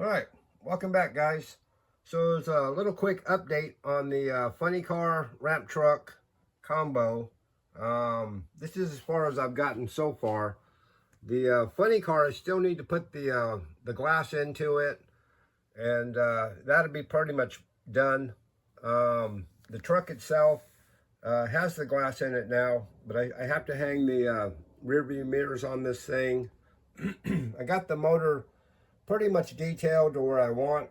All right, welcome back, guys. So it's a little quick update on the funny car ramp truck combo. This is as far as I've gotten so far. The funny car, I still need to put the glass into it, and that'll be pretty much done. The truck itself has the glass in it now, but I have to hang the rear view mirrors on this thing. I got the motor pretty much detailed to where I want.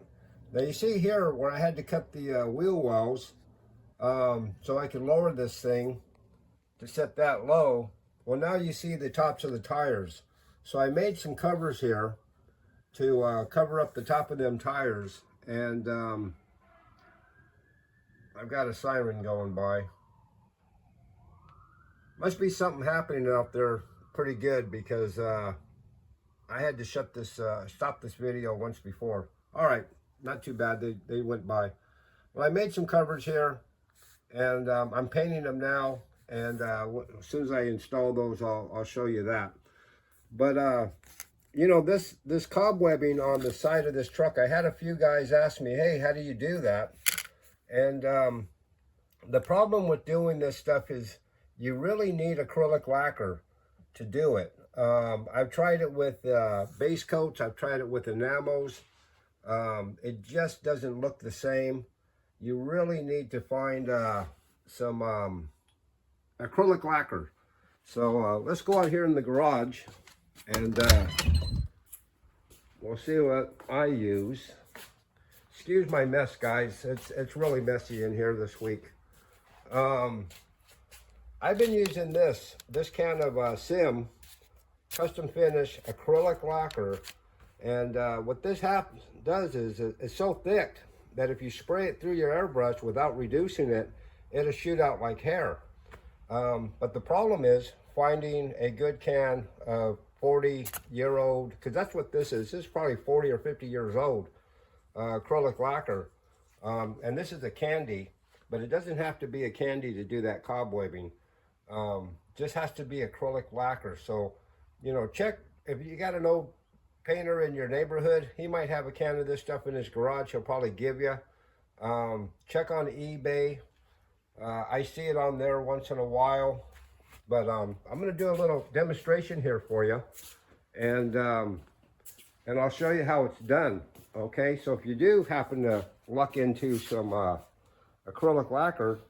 Now you see here where I had to cut the wheel wells so I can lower this thing to set that low. Well, now you see the tops of the tires. So I made some covers here to cover up the top of them tires, and I've got a siren going by. Must be something happening out there pretty good, because I had to stop this video once before. All right, not too bad. They went by. Well, I made some covers here, and I'm painting them now. And as soon as I install those, I'll show you that. But you know, this cobwebbing on the side of this truck, I had a few guys ask me, "Hey, how do you do that?" And the problem with doing this stuff is you really need acrylic lacquer to do it. I've tried it with base coats. I've tried it with enamels. It just doesn't look the same. You really need to find some acrylic lacquer. So let's go out here in the garage, and we'll see what I use. Excuse my mess, guys. It's really messy in here this week. I've been using this can of Sim custom finish acrylic lacquer, and what this does is it's so thick that if you spray it through your airbrush without reducing it, it'll shoot out like hair. But the problem is finding a good can of 40-year-old, because that's what this is. This is probably 40 or 50 years old acrylic lacquer, and this is a candy, but it doesn't have to be a candy to do that cobwebbing. Just has to be acrylic lacquer. So, you know, check if you got an old painter in your neighborhood. He might have a can of this stuff in his garage. He'll probably give you. Check on eBay. I see it on there once in a while. But I'm going to do a little demonstration here for you, and I'll show you how it's done. Okay, so if you do happen to luck into some acrylic lacquer,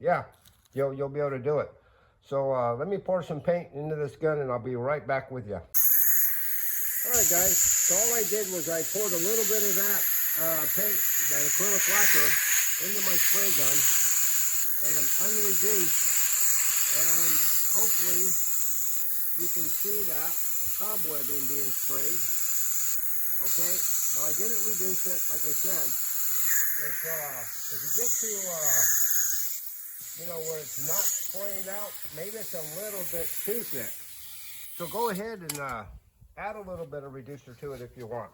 yeah, you'll be able to do it. So let me pour some paint into this gun, and I'll be right back with you. All right, guys, so all I did was I poured a little bit of that paint, that acrylic lacquer, into my spray gun and unreduced, and hopefully you can see that cobwebbing being sprayed. Okay, now I didn't reduce it, like I said. If you get to you know, where it's not spraying out, maybe it's a little bit too thick. So go ahead and add a little bit of reducer to it if you want.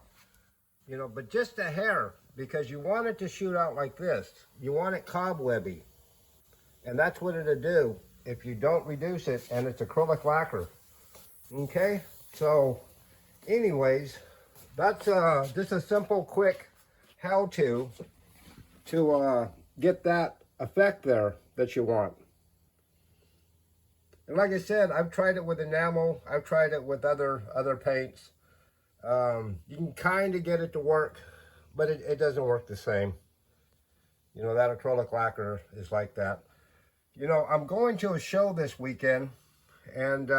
You know, but just a hair, because you want it to shoot out like this. You want it cobwebby. And that's what it'll do if you don't reduce it and it's acrylic lacquer. Okay, so anyways, that's just a simple, quick how-to to get that effect there that you want. And like I said, I've tried it with enamel. I've tried it with other paints. You can kind of get it to work, but it doesn't work the same. You know, that acrylic lacquer is like that. You know, I'm going to a show this weekend, and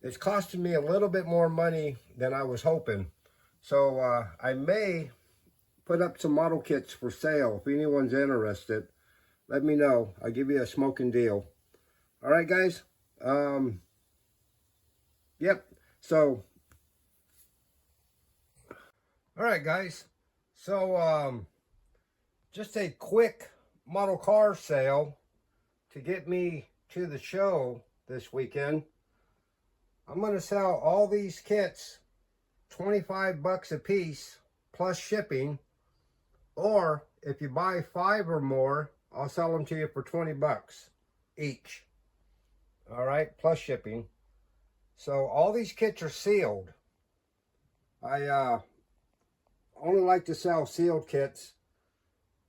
it's costing me a little bit more money than I was hoping. So I may put up some model kits for sale. If anyone's interested, let me know. I'll give you a smoking deal. All right, guys. Yep. So, all right, guys. So, just a quick model car sale to get me to the show this weekend. I'm going to sell all these kits, 25 bucks a piece, plus shipping. Or if you buy 5 or more, I'll sell them to you for 20 bucks each. All right, plus shipping. So all these kits are sealed. I only like to sell sealed kits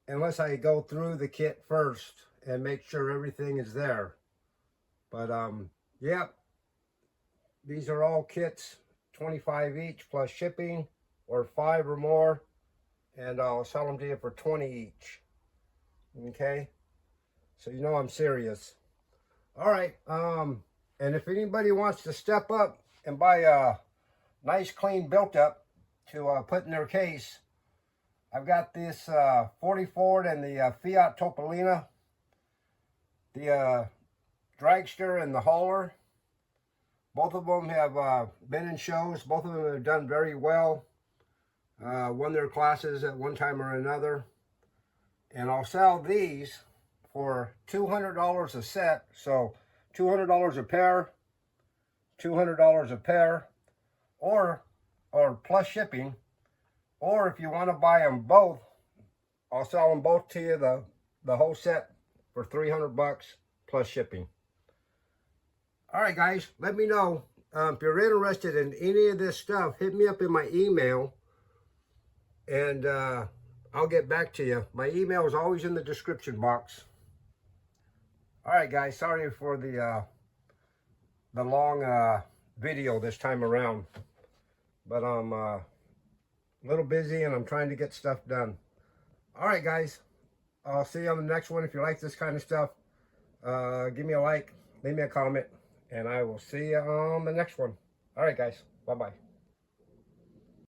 unless I go through the kit first and make sure everything is there. But yeah, these are all kits, 25 each plus shipping, or 5 or more, and I'll sell them to you for 20 each. Okay, so you know I'm serious. All right, and if anybody wants to step up and buy a nice clean built up to put in their case, I've got this 40 Ford and the Fiat Topolino, the dragster and the hauler. Both of them have been in shows. Both of them have done very well. Won their classes at one time or another. And I'll sell these for $200 a set. So $200 a pair, $200 a pair, or plus shipping. Or if you want to buy them both, I'll sell them both to you, the whole set, for $300 plus shipping. All right, guys, let me know if you're interested in any of this stuff. Hit me up in my email, and I'll get back to you. My email is always in the description box. All right, guys, sorry for the long video this time around, but I'm a little busy and I'm trying to get stuff done. All right, guys, I'll see you on the next one. If you like this kind of stuff, give me a like, leave me a comment, and I will see you on the next one. All right, guys, bye-bye.